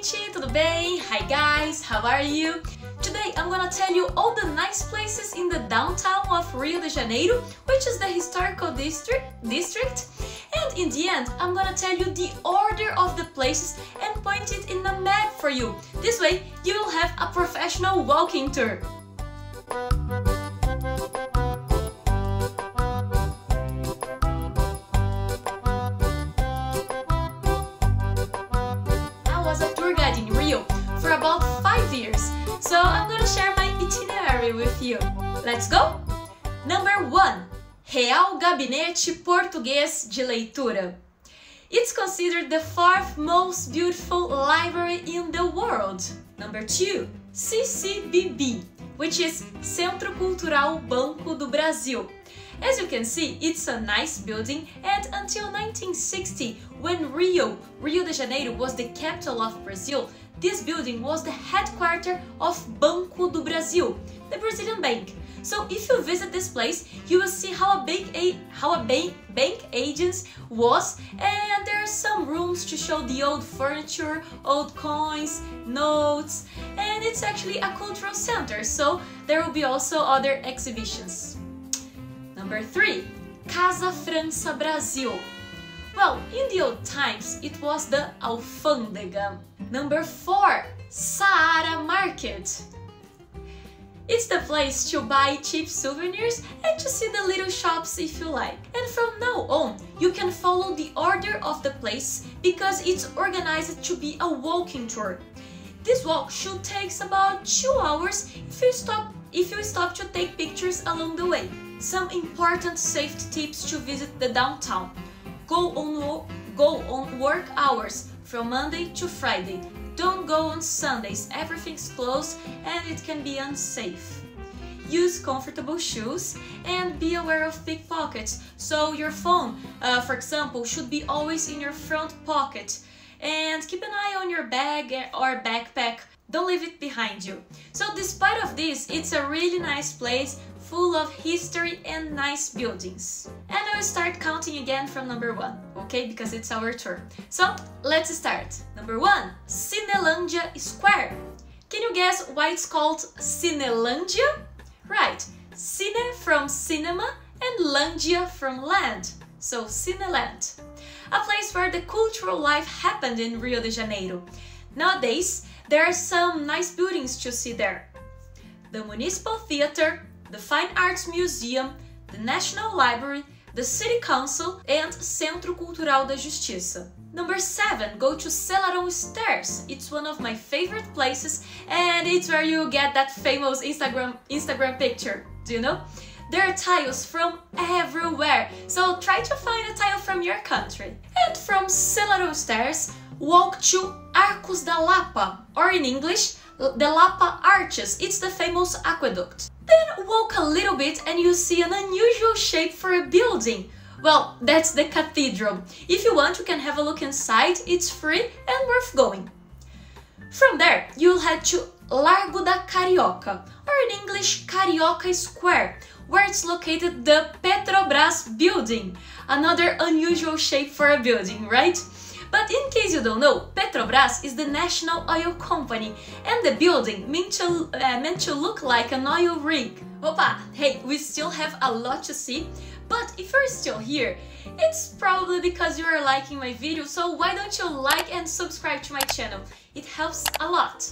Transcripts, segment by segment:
gente, tudo bem? Hi guys, how are you? Today I'm gonna tell you all the nice places in the downtown of Rio de Janeiro, which is the historical district. And in the end, I'm gonna tell you the order of the places and point it in a map for you. This way, you will have a professional walking tour. For about 5 years, so I'm gonna share my itinerary with you. Let's go? Number 1. Real Gabinete Português de Leitura. It's considered the 4th most beautiful library in the world. Number 2. CCBB, which is Centro Cultural Banco do Brasil. As you can see, it's a nice building, and until 1960, when Rio de Janeiro was the capital of Brazil, this building was the headquarters of Banco do Brasil, the Brazilian bank. So if you visit this place, you will see how a bank agent was, and there are some rooms to show the old furniture, old coins, notes, and it's actually a cultural center, so there will be also other exhibitions. Number 3. Casa França Brasil. Well, in the old times, it was the Alfândega. Number 4. Sara Market. It's the place to buy cheap souvenirs and to see the little shops if you like. And from now on, you can follow the order of the place because it's organized to be a walking tour. This walk should take about 2 hours if you stop to take pictures along the way. Some important safety tips to visit the downtown. Go on work hours from Monday to Friday. Don't go on Sundays, everything's closed and it can be unsafe. Use comfortable shoes and be aware of pickpockets. So your phone, for example, should be always in your front pocket. And keep an eye on your bag or backpack. Don't leave it behind you. So despite of this, it's a really nice place, full of history and nice buildings. And I will start counting again from number 1, okay? Because it's our tour. So let's start. Number 1, Cinelandia Square. Can you guess why it's called Cinelandia? Right, Cine from cinema and Landia from land. So Cineland. A place where the cultural life happened in Rio de Janeiro. Nowadays, there are some nice buildings to see there. The Municipal Theater, the Fine Arts Museum, the National Library, the City Council, and Centro Cultural da Justiça. Number 7, go to Selaron Stairs. It's one of my favorite places, and it's where you get that famous Instagram picture. Do you know? There are tiles from everywhere, so try to find a tile from your country. And from Selaron Stairs, walk to Arcos da Lapa, or in English, the Lapa Arches. It's the famous aqueduct. Then walk a little bit and you see an unusual shape for a building. Well, that's the cathedral. If you want, you can have a look inside. It's free and worth going. From there, you'll head to Largo da Carioca, or in English, Carioca Square, where it's located the Petrobras building. Another unusual shape for a building, right? But in case you don't know, Petrobras is the national oil company, and the building meant to look like an oil rig. Opa, hey, we still have a lot to see, but if you're still here, it's probably because you are liking my video, so why don't you like and subscribe to my channel? It helps a lot.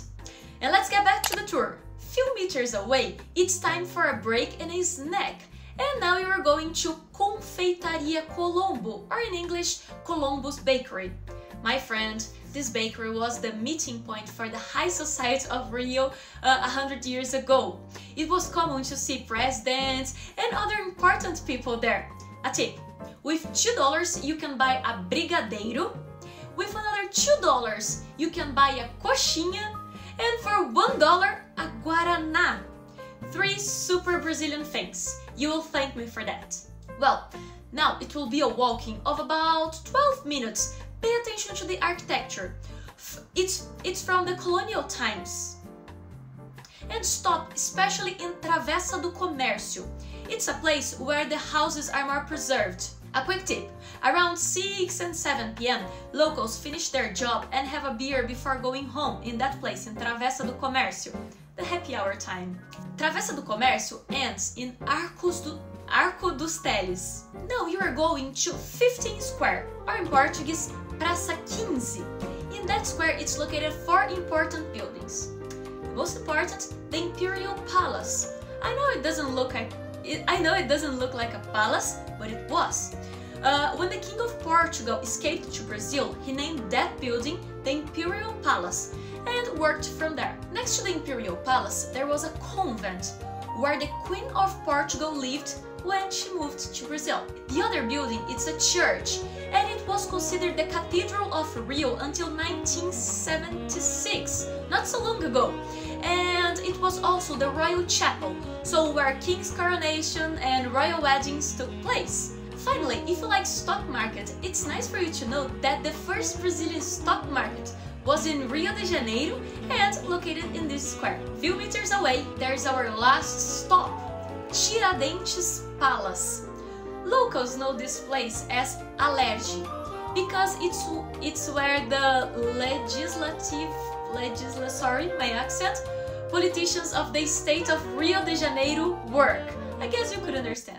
And let's get back to the tour. Few meters away, it's time for a break and a snack. And now you are going to Confeitaria Colombo, or in English, Colombo Bakery. My friend, this bakery was the meeting point for the high society of Rio 100 years ago. It was common to see presidents and other important people there. A tip, with $2 you can buy a brigadeiro, with another $2 you can buy a coxinha, and for $1 a guaraná. 3 super Brazilian things. You will thank me for that. Well, now it will be a walking of about 12 minutes. Pay attention to the architecture. It's from the colonial times. And stop especially in Travessa do Comércio. It's a place where the houses are more preserved. A quick tip, around 6 and 7 p.m. locals finish their job and have a beer before going home in that place in Travessa do Comércio, the happy hour time. Travessa do Comércio ends in Arco dos Teles. Now you are going to 15 Square, or in Portuguese, Praça 15. In that square it's located 4 important buildings. The most important, the Imperial Palace. I know it doesn't look like a palace, but it was. When the King of Portugal escaped to Brazil, he named that building the Imperial Palace and worked from there. Next to the Imperial Palace, there was a convent where the Queen of Portugal lived when she moved to Brazil. The other building, it's a church, and it was considered the Cathedral of Rio until 1976, not so long ago. And it was also the royal chapel, so where king's coronation and royal weddings took place. Finally, if you like stock market, it's nice for you to know that the first Brazilian stock market was in Rio de Janeiro and located in this square. Few meters away, there's our last stop, Shira Palace. Locals know this place as Alerge because it's where the politicians of the state of Rio de Janeiro work. I guess you could understand.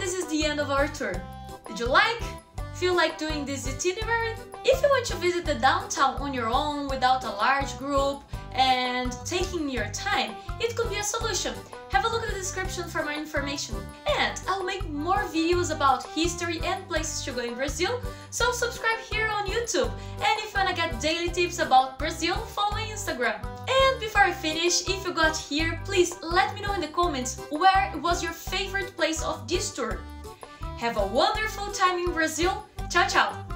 This is the end of our tour. Did you like? Feel like doing this itinerary? If you want to visit the downtown on your own without a large group and taking your time, it could be a solution. Have a look at the description for more information. And I'll make more videos about history and places to go in Brazil, so subscribe here on YouTube. And if you wanna get daily tips about Brazil, follow my Instagram. And before I finish, if you got here, please let me know in the comments where was your favorite place of this tour. Have a wonderful time in Brazil. Ciao, ciao!